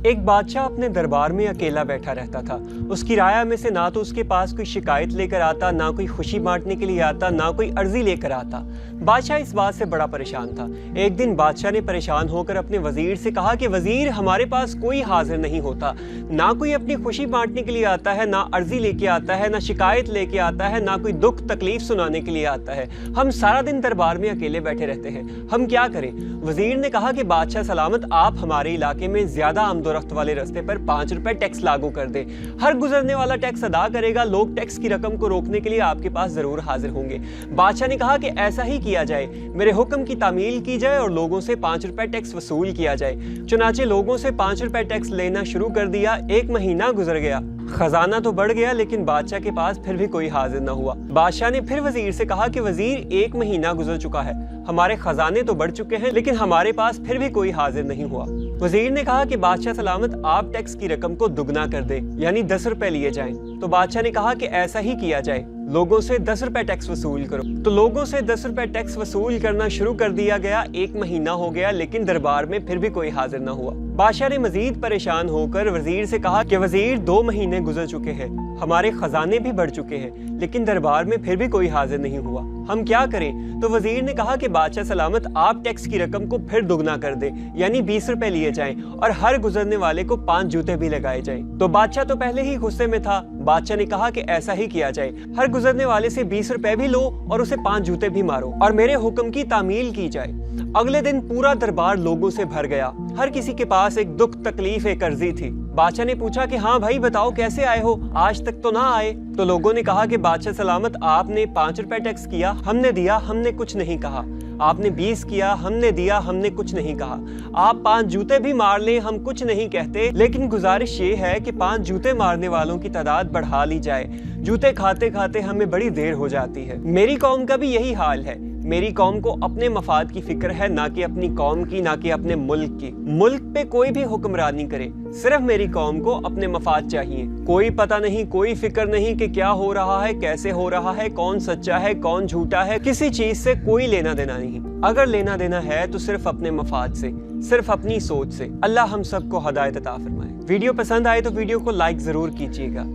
ایک بادشاہ اپنے دربار میں اکیلا بیٹھا رہتا تھا۔ اس کی رعایا میں سے نہ تو اس کے پاس کوئی شکایت لے کر آتا، نہ کوئی خوشی بانٹنے کے لیے آتا، نہ کوئی عرضی لے کر آتا۔ بادشاہ اس بات سے بڑا پریشان تھا۔ ایک دن بادشاہ نے پریشان ہو کر اپنے وزیر سے کہا کہ وزیر، ہمارے پاس کوئی حاضر نہیں ہوتا، نہ کوئی اپنی خوشی بانٹنے کے لیے آتا ہے، نہ عرضی لے کے آتا ہے، نہ شکایت لے کے آتا ہے، نہ کوئی دکھ تکلیف سنانے کے لیے آتا ہے۔ ہم سارا دن دربار میں اکیلے بیٹھے رہتے ہیں، ہم کیا کریں؟ وزیر نے کہا کہ بادشاہ سلامت، آپ ہمارے علاقے میں زیادہ آمد و رفت والے رستے پر 5 روپے ٹیکس لاگو کر دیں۔ ہر گزرنے والا ٹیکس ادا کرے گا، لوگ ٹیکس کی رقم کو روکنے کے لیے آپ کے پاس ضرور حاضر ہوں گے۔ بادشاہ نے کہا کہ ایسا ہی کیا جائے، میرے حکم کی تعمیل کی جائے اور لوگوں سے 5 روپے ٹیکس وصول کیا جائے۔ چنانچہ لوگوں سے 5 روپے ٹیکس لینا شروع کر دیا۔ 1 مہینہ گزر گیا، خزانہ تو بڑھ گیا لیکن بادشاہ کے پاس پھر بھی کوئی حاضر نہ ہوا۔ بادشاہ نے پھر وزیر سے کہا کہ وزیر، 1 مہینہ گزر چکا ہے، ہمارے خزانے تو بڑھ چکے ہیں لیکن ہمارے پاس پھر بھی کوئی حاضر نہیں ہوا۔ وزیر نے کہا کہ بادشاہ سلامت، آپ ٹیکس کی رقم کو دگنا کر دیں، یعنی 10 روپے لیے جائیں۔ تو بادشاہ نے کہا کہ ایسا ہی کیا جائے، لوگوں سے 10 روپے ٹیکس وصول کرو۔ تو لوگوں سے 10 روپے ٹیکس وصول کرنا شروع کر دیا گیا۔ 1 مہینہ ہو گیا لیکن دربار میں پھر بھی کوئی حاضر نہ ہوا۔ بادشاہ نے مزید پریشان ہو کر وزیر سے کہا کہ وزیر، 2 مہینے گزر چکے ہیں، ہمارے خزانے بھی بڑھ چکے ہیں لیکن دربار میں پھر بھی کوئی حاضر نہیں ہوا، ہم کیا کریں؟ تو وزیر نے کہا کہ بادشاہ سلامت، آپ ٹیکس کی رقم کو پھر دگنا کر دیں، یعنی 20 روپے لیے جائیں اور ہر گزرنے والے کو 5 جوتے بھی لگائے جائیں۔ تو بادشاہ تو پہلے ہی غصے میں تھا۔ بادشاہ نے کہا کہ ایسا ہی کیا جائے، ہر گزرنے والے سے 20 روپے بھی لو اور اسے 5 جوتے بھی مارو اور میرے حکم کی تعمیل کی جائے۔ اگلے دن پورا دربار لوگوں سے بھر گیا، ہر کسی کے پاس ایک دکھ تکلیف، ایک عرضی تھی۔ بادشاہ نے پوچھا کہ ہاں بھائی بتاؤ، کیسے آئے ہو؟ آج تک تو نہ آئے۔ تو لوگوں نے کہا کہ بادشاہ سلامت، آپ نے 5 روپے ٹیکس کیا، ہم نے دیا، ہم نے کچھ نہیں کہا۔ آپ نے 20 کیا، ہم نے دیا، ہم نے کچھ نہیں کہا۔ آپ 5 جوتے بھی مار لیں، ہم کچھ نہیں کہتے، لیکن گزارش یہ ہے کہ 5 جوتے مارنے والوں کی تعداد بڑھا لی جائے، جوتے کھاتے کھاتے ہمیں بڑی دیر ہو جاتی ہے۔ میری قوم کا بھی یہی حال ہے، میری قوم کو اپنے مفاد کی فکر ہے، نہ کہ اپنی قوم کی، نہ کہ اپنے ملک کی۔ ملک پہ کوئی بھی حکمرانی کرے، صرف میری قوم کو اپنے مفاد چاہیے۔ کوئی پتہ نہیں، کوئی فکر نہیں کہ کیا ہو رہا ہے، کیسے ہو رہا ہے، کون سچا ہے، کون جھوٹا ہے، کسی چیز سے کوئی لینا دینا نہیں۔ اگر لینا دینا ہے تو صرف اپنے مفاد سے، صرف اپنی سوچ سے۔ اللہ ہم سب کو ہدایت عطا فرمائے۔ ویڈیو پسند آئے تو ویڈیو کو لائک ضرور کیجیے گا۔